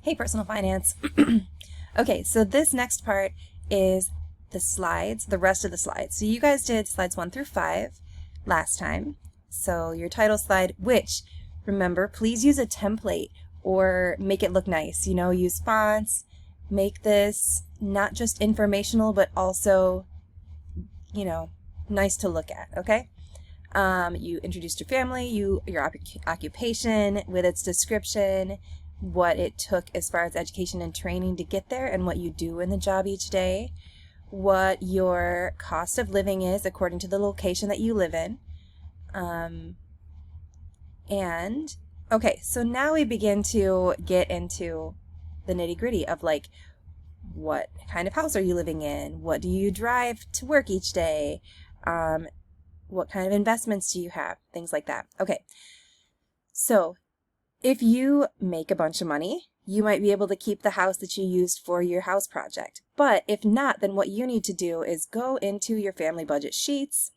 Hey, personal finance. Okay, so this next part is the slides, the rest of the slides. So you guys did slides 1 through 5 last time. So your title slide, which, remember, please use a template or make it look nice. You know, use fonts, make this not just informational, but also, you know, nice to look at, okay? You introduced your family, your occupation with its description, what it took as far as education and training to get there, and what you do in the job each day, what your cost of living is according to the location that you live in. And okay, so now we begin to get into the nitty-gritty of like, what kind of house are you living in? What do you drive to work each day? What kind of investments do you have? Things like that. Okay, so if you make a bunch of money, you might be able to keep the house that you used for your house project. But if not, then what you need to do is go into your family budget sheets,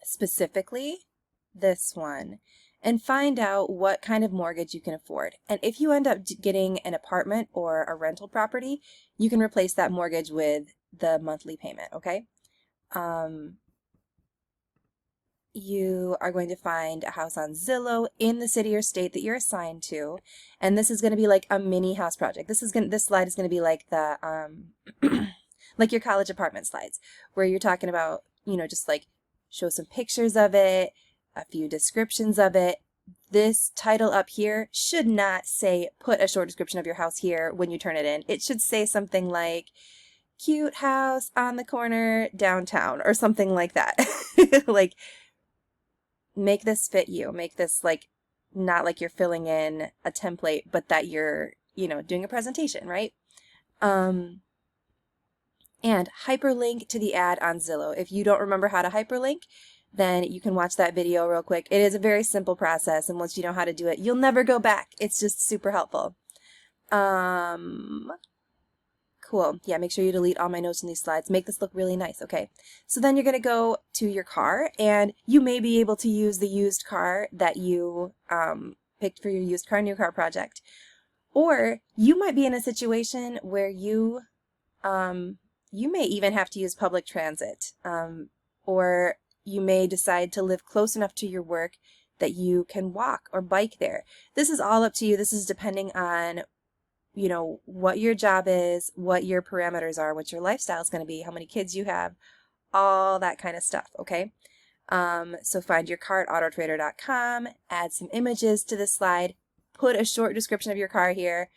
specifically this one, and find out what kind of mortgage you can afford. And if you end up getting an apartment or a rental property, you can replace that mortgage with the monthly payment, okay? You are going to find a house on Zillow in the city or state that you're assigned to, and this is going to be like a mini house project. This slide is going to be like the like your college apartment slides, where you're talking about, you know, just like show some pictures of it, a few descriptions of it. This title up here should not say put a short description of your house here when you turn it in. It should say something like cute house on the corner downtown or something like that. Like, make this fit you. Make this like not like you're filling in a template, but that you're, you know, doing a presentation, right? And hyperlink to the ad on Zillow. If you don't remember how to hyperlink, then you can watch that video real quick. It is a very simple process, and once you know how to do it, you'll never go back. It's just super helpful. Cool. Yeah, make sure you delete all my notes in these slides. Make this look really nice, okay? So then you're going to go to your car, and you may be able to use the used car that you picked for your used car, new car project. Or you might be in a situation where you may even have to use public transit, or you may decide to live close enough to your work that you can walk or bike there. This is all up to you. This is depending on, you know, what your job is, what your parameters are, what your lifestyle is going to be, how many kids you have, all that kind of stuff, okay? So find your car at autotrader.com, add some images to this slide, put a short description of your car here.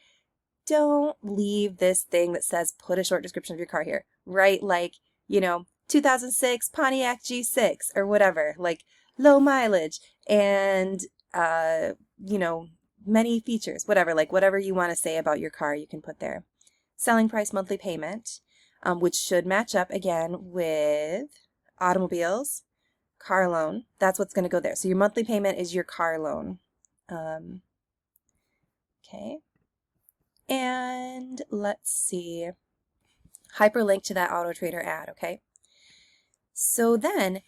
Don't leave this thing that says put a short description of your car here. Write like, you know, 2006 Pontiac G6 or whatever, like low mileage and, you know, many features, whatever, like whatever you want to say about your car, you can put there. Selling price, monthly payment, which should match up again with automobiles, car loan. That's what's going to go there. So your monthly payment is your car loan. Okay. And let's see, hyperlink to that AutoTrader ad, okay? So then,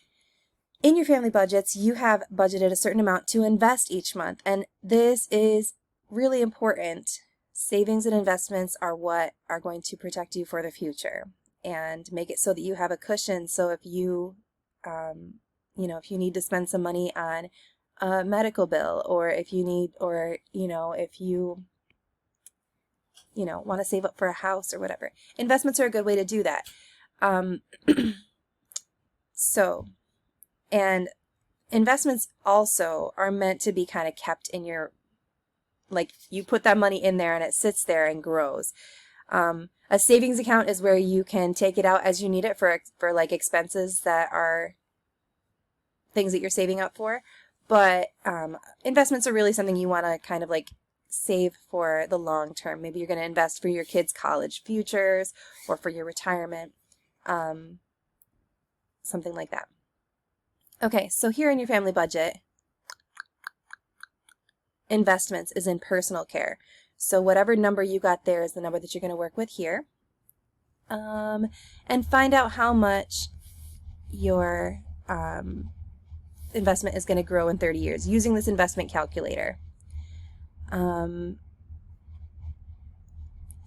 in your family budgets, you have budgeted a certain amount to invest each month, and this is really important. Savings and investments are what are going to protect you for the future and make it so that you have a cushion. So if you, you know, if you need to spend some money on a medical bill, or if you need, or, you know, if you want to save up for a house or whatever, investments are a good way to do that. And investments also are meant to be kind of kept in your, like, you put that money in there and it sits there and grows. A savings account is where you can take it out as you need it for like expenses that are things that you're saving up for. But investments are really something you want to kind of like save for the long term. Maybe you're going to invest for your kids' college futures or for your retirement, something like that. Okay, so here in your family budget, investments is in personal care. So whatever number you got there is the number that you're going to work with here. And find out how much your investment is going to grow in 30 years using this investment calculator.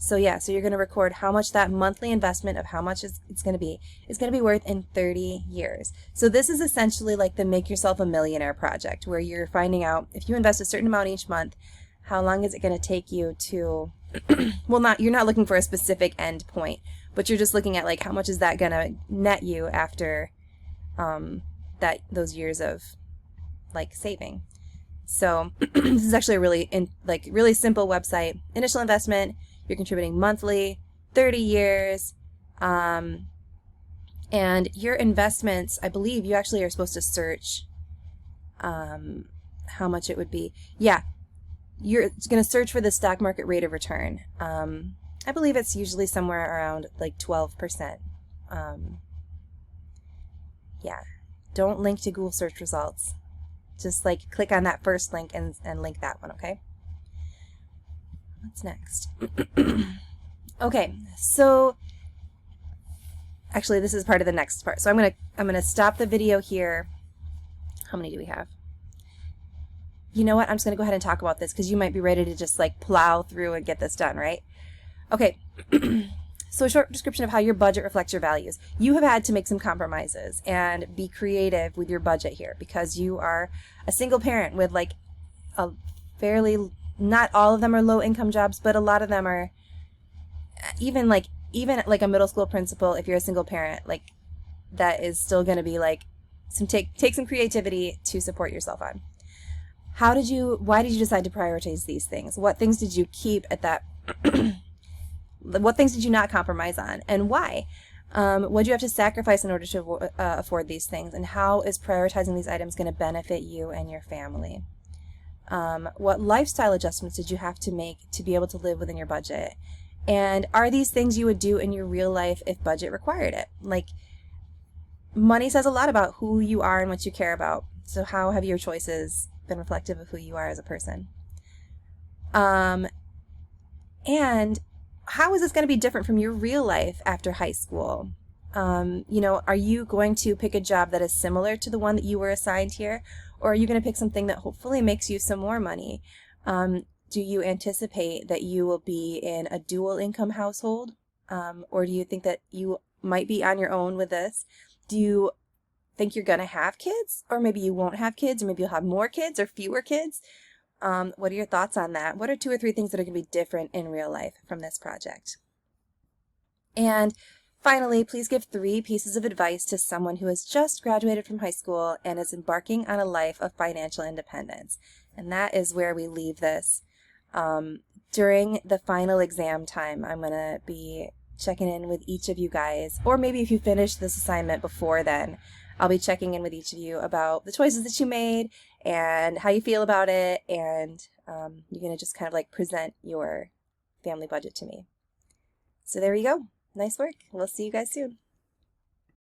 So yeah, so you're going to record how much that monthly investment of how much it's going to be is going to be worth in 30 years. So this is essentially like the Make Yourself a Millionaire project, where you're finding out if you invest a certain amount each month, how long is it going to take you to, well, you're not looking for a specific end point, but you're just looking at like how much is that going to net you after those years of like saving. So this is actually a really simple website. Initial investment, you're contributing monthly, 30 years, and your investments, I believe you actually are supposed to search how much it would be. Yeah, you're going to search for the stock market rate of return. I believe it's usually somewhere around like 12%. Yeah, don't link to Google search results. Just like click on that first link and link that one, okay? What's next? Okay, so actually this is part of the next part. So I'm gonna stop the video here. How many do we have? You know what? I'm just gonna go ahead and talk about this because you might be ready to just like plow through and get this done, right? Okay. So a short description of how your budget reflects your values. You have had to make some compromises and be creative with your budget here because you are a single parent with like a fairly, not all of them are low income jobs, but a lot of them are even like a middle school principal. If you're a single parent, like that is still going to be like take some creativity to support yourself on. Why did you decide to prioritize these things? What things did you keep at that what things did you not compromise on, and why? What do you have to sacrifice in order to afford these things, and how is prioritizing these items going to benefit you and your family? What lifestyle adjustments did you have to make to be able to live within your budget? And are these things you would do in your real life if budget required it? Like, money says a lot about who you are and what you care about. So how have your choices been reflective of who you are as a person? And how is this going to be different from your real life after high school? Are you going to pick a job that is similar to the one that you were assigned here? Or are you going to pick something that hopefully makes you some more money? Do you anticipate that you will be in a dual income household? Or do you think that you might be on your own with this? Do you think you're going to have kids? Or maybe you won't have kids, or maybe you'll have more kids or fewer kids? What are your thoughts on that? What are 2 or 3 things that are going to be different in real life from this project? And finally, please give 3 pieces of advice to someone who has just graduated from high school and is embarking on a life of financial independence. And that is where we leave this. During the final exam time, I'm going to be checking in with each of you guys, or maybe if you finish this assignment before then, I'll be checking in with each of you about the choices that you made and how you feel about it, and you're going to just kind of like present your family budget to me. So there you go. Nice work. We'll see you guys soon.